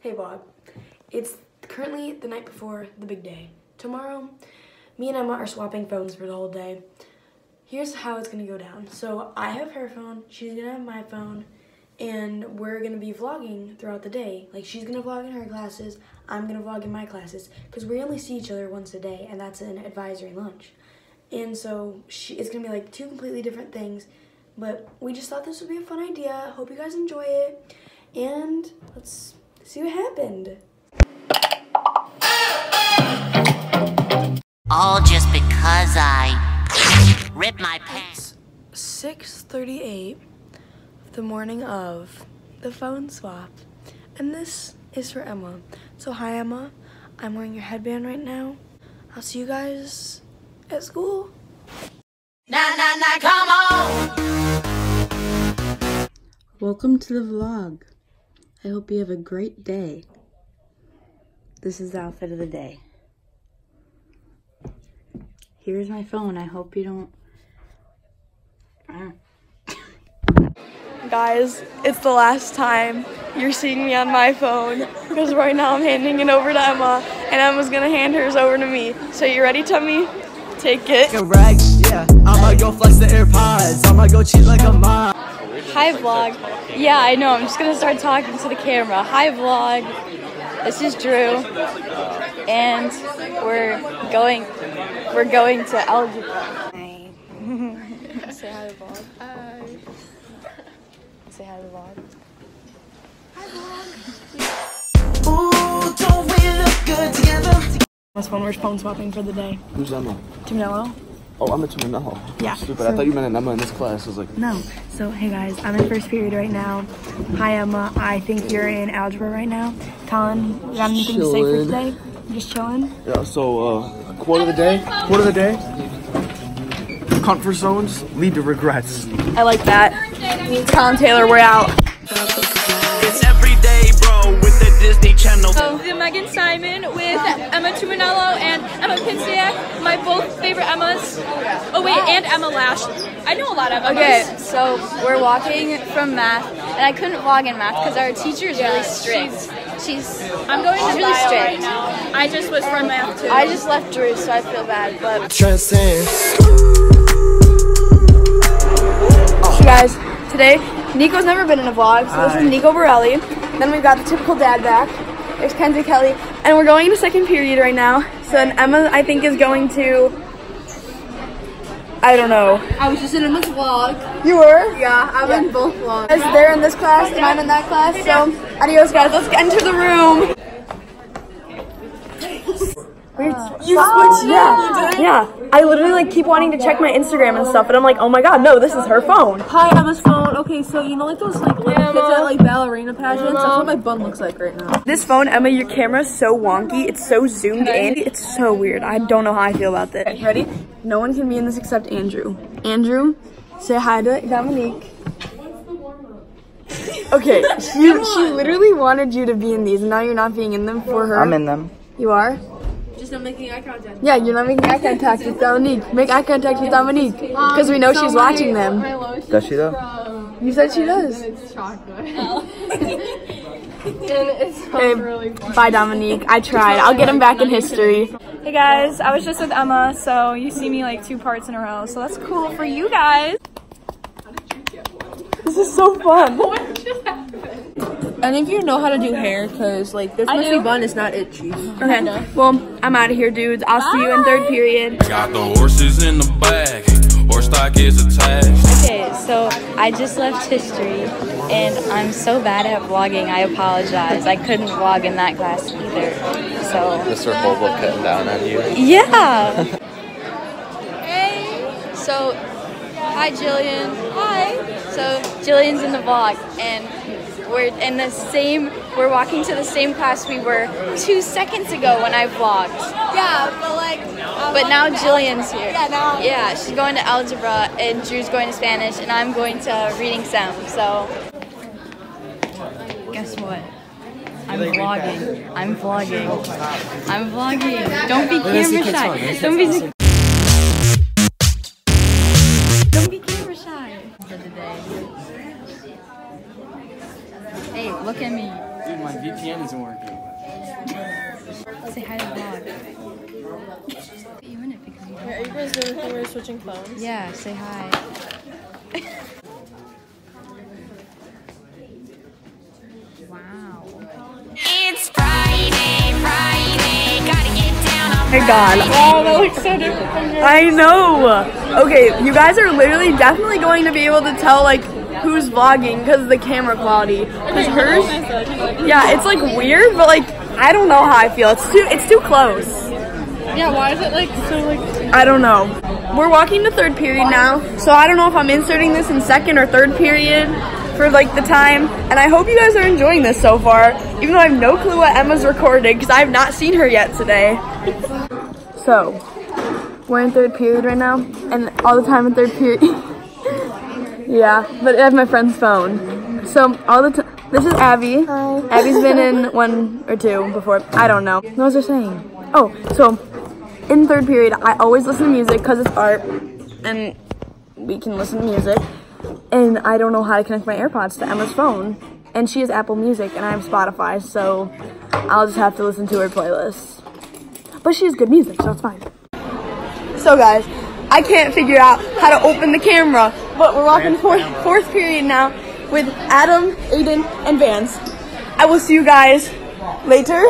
Hey vlog, it's currently the night before the big day. Tomorrow, me and Emma are swapping phones for the whole day. Here's how it's gonna go down. So I have her phone, she's gonna have my phone, and we're gonna be vlogging throughout the day. Like she's gonna vlog in her classes, I'm gonna vlog in my classes, because we only see each other once a day, and that's an advisory lunch. And so it's gonna be like two completely different things, but we just thought this would be a fun idea. Hope you guys enjoy it, and let's see what happened. All just because I ripped my pants. 6:38, the morning of the phone swap, and this is for Emma. So hi Emma, I'm wearing your headband right now. I'll see you guys at school. Nah, nah, nah, come on! Welcome to the vlog. I hope you have a great day. This is the outfit of the day. Here's my phone. I hope you don't... Guys, it's the last time you're seeing me on my phone, because right now I'm handing it over to Emma, and Emma's gonna hand hers over to me. So you ready, Tummy? Take it. Yeah, I'ma go flex the AirPods. I'ma go cheat like a mom. Hi vlog. Yeah, I know, I'm just gonna start talking to the camera. Hi vlog. This is Drew. And we're going to algebra. Hi. Say hi to vlog. Hi. Say hi to vlog. Hi vlog. Ooh, don't we look good together? That's when we're phone swapping for the day. Who's Emma? Tumanello? Oh, I'm a Tumanello. Yeah. Stupid. I thought you meant an Emma in this class. I was like... No. So, hey guys, I'm in first period right now. Hi Emma, I think you're in algebra right now. Colin, you got anything to say for today? Just chilling? Yeah, so, quote of the day. Comfort zones lead to regrets. I like that. Me and Colin Taylor, we're out. It's every day, bro, with the Disney Channel. So, the Megan Simon with Emma Tumanello and Emma Pinstiak, my both favorite Emmas. Oh wait, and Emma Lash. I know a lot of Emmas. Okay, so we're walking from math, and I couldn't vlog in math because our teacher is really strict. I'm going to really bio strict. right now. I just was from math too. I just left Drew, so I feel bad, but... Transcend. So guys, today, Nico's never been in a vlog, so this is Nico Borelli. Then we've got the typical dad back. There's Kenzie Kelly. And we're going into second period right now. So then Emma, I think, is going to... I don't know. I was just in Emma's vlog. You were? Yeah, I'm in both vlogs. Guys, they're in this class and I'm in that class, so adios guys, let's enter the room. You switched? Yeah. I literally like keep wanting to check my Instagram and stuff, and I'm like, oh my god, no, this is her phone. Hi, Emma's phone. Okay, so you know like those like little kids at like ballerina pageants? That's what my bun looks like right now. This phone, Emma, your camera's so wonky. It's so zoomed in. It's so weird. I don't know how I feel about this. Okay, ready? No one can be in this except Andrew. Andrew, say hi to Dominique. Okay, she literally wanted you to be in these, and now you're not being in them for her. I'm in them. You are? Just not making eye contact. Yeah, you're not making eye contact with Dominique. Make eye contact with Dominique, because we know she's watching them. Does she though? You said she does. It's chocolate. And it smells Okay, really fun. bye Dominique. I tried. I'll get him back in history. Hey guys, I was just with Emma, so you see me like 2 parts in a row, so that's cool for you guys. This is so fun. I think you know how to do hair because like this messy bun is not itchy. Okay, well, I'm out of here, dudes. I'll see you in third period. Got the horses in the back, horse stock is attached. Okay, so I just left history, and I'm so bad at vlogging, I apologize. I couldn't vlog in that class either, so... Mr. Hobo cutting down on you. Yeah! Hey! So, hi Jillian. Hi! So, Jillian's in the vlog, and we're walking to the same class we were 2 seconds ago when I vlogged. Yeah, but like... But now Jillian's here. Yeah, now... Yeah, she's going to algebra, and Drew's going to Spanish, and I'm going to reading SEM, so... Guess what? I'm vlogging. I'm vlogging. I'm vlogging. Don't be camera shy. Don't be camera shy. For the day. Hey, look at me. Dude, my VPN isn't working. Say hi to the vlog. Put you in it because you don't. Are you guys doing the thing where you're switching phones? Yeah, say hi. Wow. It's Friday, gotta get down on Oh my god. Oh, that looks so different from yours. I know. Okay, you guys are literally definitely going to be able to tell like who's vlogging because of the camera quality. Because hers, yeah, it's like weird, but like I don't know how I feel. It's too close. Yeah, why is it like so like? I don't know. We're walking to third period now, so I don't know if I'm inserting this in second or third period for like the time. And I hope you guys are enjoying this so far, even though I have no clue what Emma's recording because I have not seen her yet today. So, we're in third period right now, and all the time in third period. Yeah, but I have my friend's phone. So, all the time, this is Abby. Hi. Abby's been in 1 or 2 before. I don't know. What was I saying? Oh, so, in third period, I always listen to music because it's art, and we can listen to music. And I don't know how to connect my AirPods to Emma's phone. And she has Apple Music, and I have Spotify, so I'll just have to listen to her playlist. But she has good music, so it's fine. So guys, I can't figure out how to open the camera, but we're walking fourth period now with Adam, Aiden, and Vance. I will see you guys later.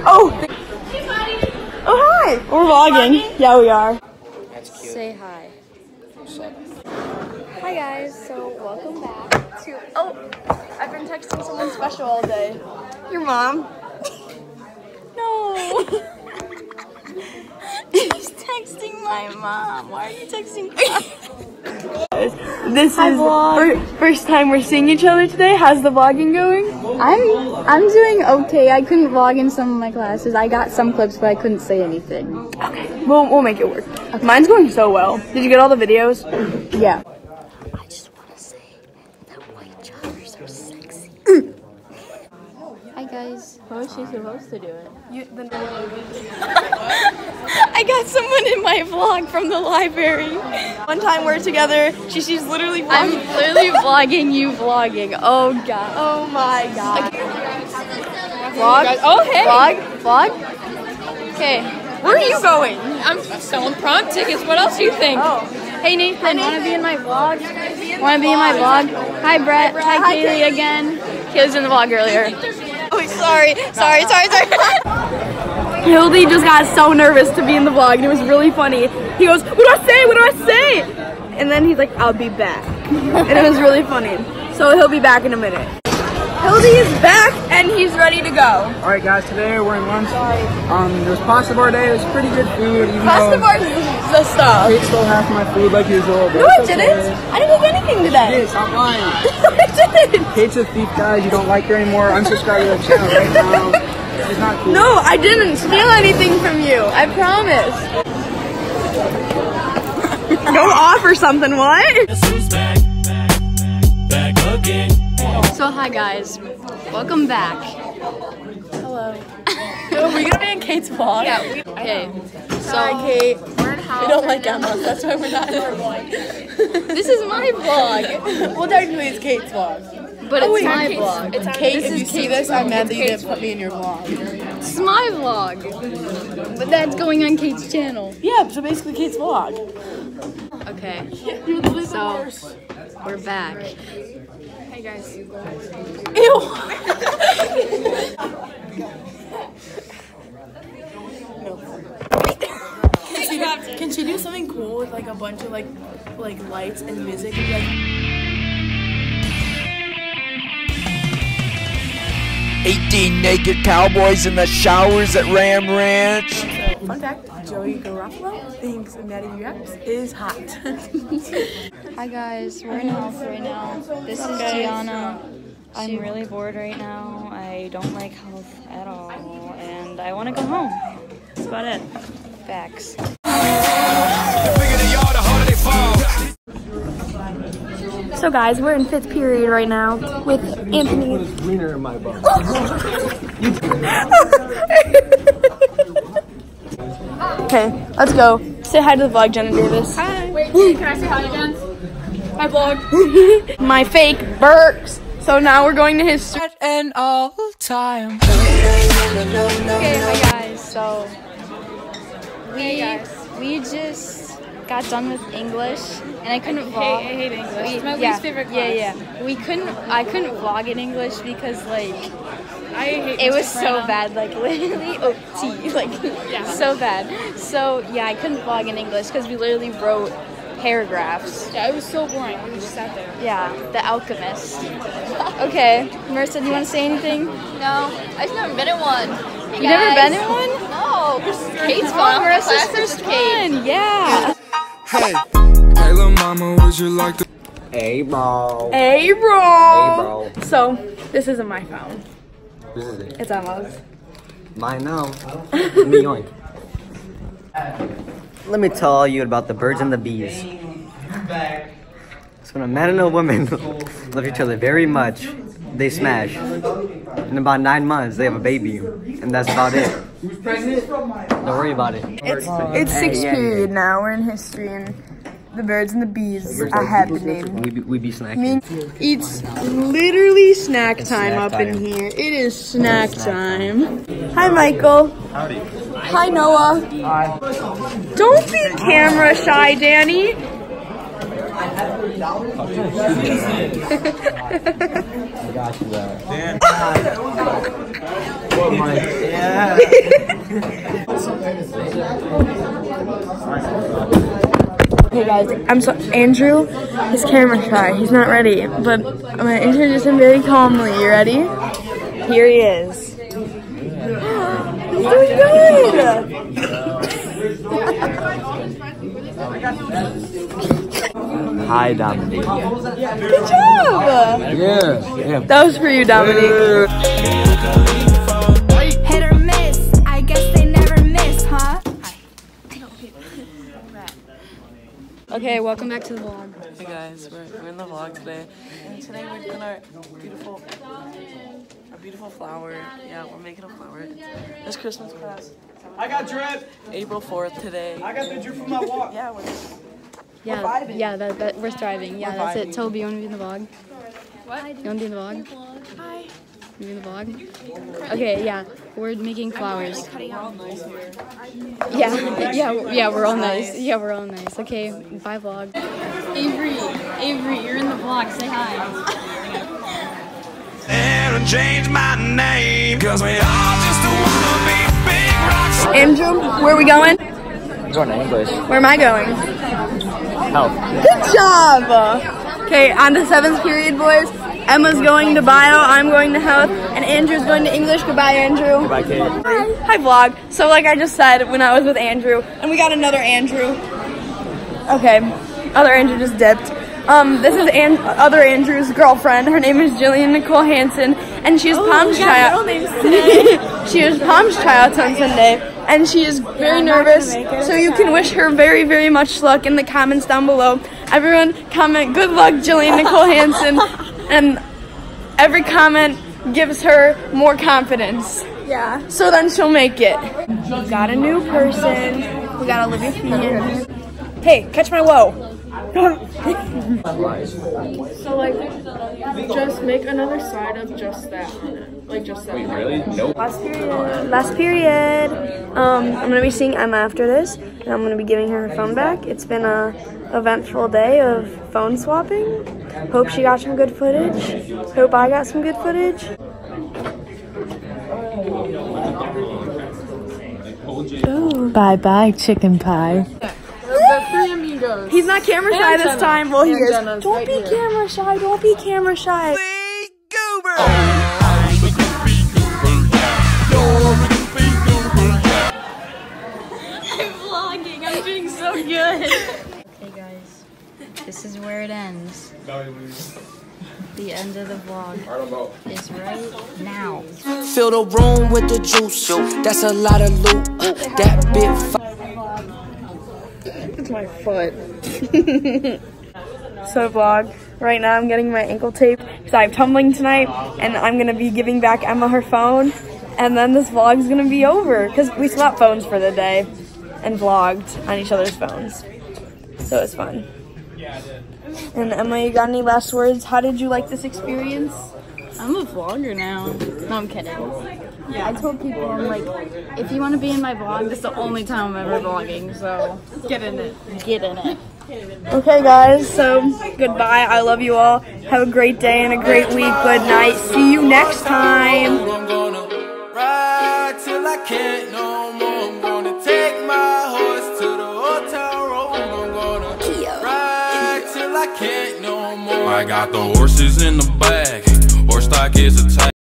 Oh, hi. We're vlogging. Yeah, we are. Say hi. Hi guys, so welcome back to, I've been texting someone special all day. Your mom. no. He's texting my mom. Why are you texting mom? This is first time we're seeing each other today. How's the vlogging going? I'm doing okay. I couldn't vlog in some of my classes. I got some clips, but I couldn't say anything. Okay, we'll make it work. Okay. Mine's going so well. Did you get all the videos? Yeah. I just want to say that white joggers are sexy. Hi guys. How is she supposed to do it? I got someone in my vlog from the library. One time we're together, she's literally vlogging. I'm literally vlogging you vlogging. Oh god. Oh my god. Vlog? Oh hey. Vlog? Okay. Where are you going? I'm selling prom tickets. What else do you think? Oh. Hey Nathan, wanna be in my vlog? Wanna be in my vlog? Hi Brett. Hi Kaylee again. Kaylee's in the vlog earlier. Oh, sorry. Hildy just got so nervous to be in the vlog, and it was really funny. He goes, what do I say? And then he's like, I'll be back. And it was really funny. So he'll be back in a minute. Hildy is back, and he's ready to go. Alright guys, today we're in lunch. It was pasta bar day. It was pretty good food. Even Pasta bar is the stuff. I ate still half my food like usual. No, I didn't. I didn't eat anything today. Dude, stop lying. I didn't. Kate's a thief, guys. You don't like her anymore. Unsubscribe to the channel right now. She's not cool. No, I didn't steal anything from you. I promise. Go offer something, what? So hi guys. Welcome back. Hello. Are we gonna be in Kate's vlog? Yeah. Okay. Sorry, Kate. We don't like Emma. That's why we're not in her vlog. This is my vlog. Well, technically it's Kate's vlog. But it's my vlog. It's Kate, if you see this, I'm mad that you didn't put me in your vlog. This is my vlog. But that's going on Kate's channel. Yeah, so basically Kate's vlog. Okay. So we're back. Hey guys. Ew. Can she do something cool with like a bunch of like lights and music and be like 18 naked cowboys in the showers at Ram Ranch. Fun fact, Joey Garofalo thinks Natty Rex is hot. Hi guys, we're in health right now. This is Gianna. I'm really bored right now. I don't like health at all, and I want to go home. That's about it. Facts. So guys, we're in 5th period right now with Anthony. Greener in my butt. Okay, let's go. Say hi to the vlog, Jenna Davis. Hi. Wait, can I say hi again? Hi, vlog. My fake Burks So now we're going to history. And all time. Okay, hi guys. So we just got done with English, and I couldn't vlog. I hate English. It's my least favorite class. Yeah. I couldn't vlog in English because like I hate it was Mr. so Brennan. bad, like literally OT, like so bad. So yeah, I couldn't vlog in English because we literally wrote paragraphs. Yeah, it was so boring. We just sat there. Yeah, The Alchemist. Okay, Marissa, do you want to say anything? No, I've never been in one. Hey, You never guys. been in one? No, because Kate's Oh, fun. Marissa's first one. Yeah. Hey, hey, little mama, would you like to? Hey, bro. Hey, bro. Hey, bro. So this isn't my phone. This is it. It's Emma's. Mine now. Let me yoink. Let me tell you about the birds and the bees. So when a man and a woman love each other very much, they smash. In about 9 months, they have a baby, and that's about it. Who's pregnant? Don't worry about it. It's sixth period now. We're in history, and the birds and the bees are happening. We be snacking. It's literally snack time up in here. It is snack time. Hi, Michael. Howdy. Hi, Noah. Hi. Don't be camera shy, Danny. I got you there. Yeah. Hey guys, Andrew is camera shy. He's not ready, but I'm gonna introduce him very calmly. You ready? Here he is. He's doing good. Hi, Dominique. Good job. Yeah. That was for you, Dominique. Hit or miss, I guess they never miss, huh? Okay, welcome back to the vlog. Hey guys, we're in the vlog today, and today we're doing our beautiful flower. Yeah, we're making a flower. It's Christmas class. I got drip. April 4th today. I got the drip from my walk. Yeah, we're That we're thriving. Yeah, that's it. Toby, you want to be in the vlog? What? You want to be in the vlog? Hi. You in the vlog? Okay, yeah, we're making flowers. Yeah, we're all nice. Yeah, we're all nice. Okay, bye vlog. Avery, you're in the vlog. Say hi. And change my name, cause we all just wanna be big rocks. Andrew, where are we going? I'm going to English. Where am I going? Health. Good job. Okay, on to 7th period, boys. Emma's going to bio, I'm going to health, and Andrew's going to English. Goodbye, Andrew. Goodbye, Kate. Hi, vlog. So like I just said when I was with Andrew, and we got another Andrew. Okay, other Andrew just dipped. This is other Andrew's girlfriend. Her name is Jillian Nicole Hansen, and she is Palms tryouts. She is Palms tryouts on Sunday, and she is very nervous. So you can wish her very, very much luck in the comments down below. Everyone comment, good luck, Jillian Nicole Hansen, and every comment gives her more confidence. Yeah. So then she'll make it. We got a new person. We got Olivia Fian. Hey, catch my woe. So like, just make another side of just that on it. Like just that. Wait, really? Nope. Last period. I'm gonna be seeing Emma after this, and I'm gonna be giving her her phone back. It's been a eventful day of phone swapping. Hope she got some good footage. Hope I got some good footage. Bye bye, chicken pie. He's not camera shy this time. Well, he is. Don't be camera shy. Don't be camera shy. I'm vlogging. I'm doing so good. Okay, guys. This is where it ends. The end of the vlog is right now. Fill the room with the juice. That's a lot of loot. That bit. It's my foot. So vlog, right now I'm getting my ankle tape because I'm tumbling tonight, and I'm gonna be giving back Emma her phone, and then this vlog's gonna be over because we swapped phones for the day and vlogged on each other's phones. So it's fun. And Emma, you got any last words? How did you like this experience? I'm a vlogger now. No, I'm kidding. Yeah, I told people, I'm like, if you want to be in my vlog, this is the only time I'm ever vlogging, so get in it. Get in it. Okay, guys, so goodbye. I love you all. Have a great day and a great week. Good night. See you next time. I'm gonna ride till I can't no more. I'm gonna take my horse to the hotel road. I'm gonna ride till I can't no more. I got the horses in the bag. Horse stock is a tag.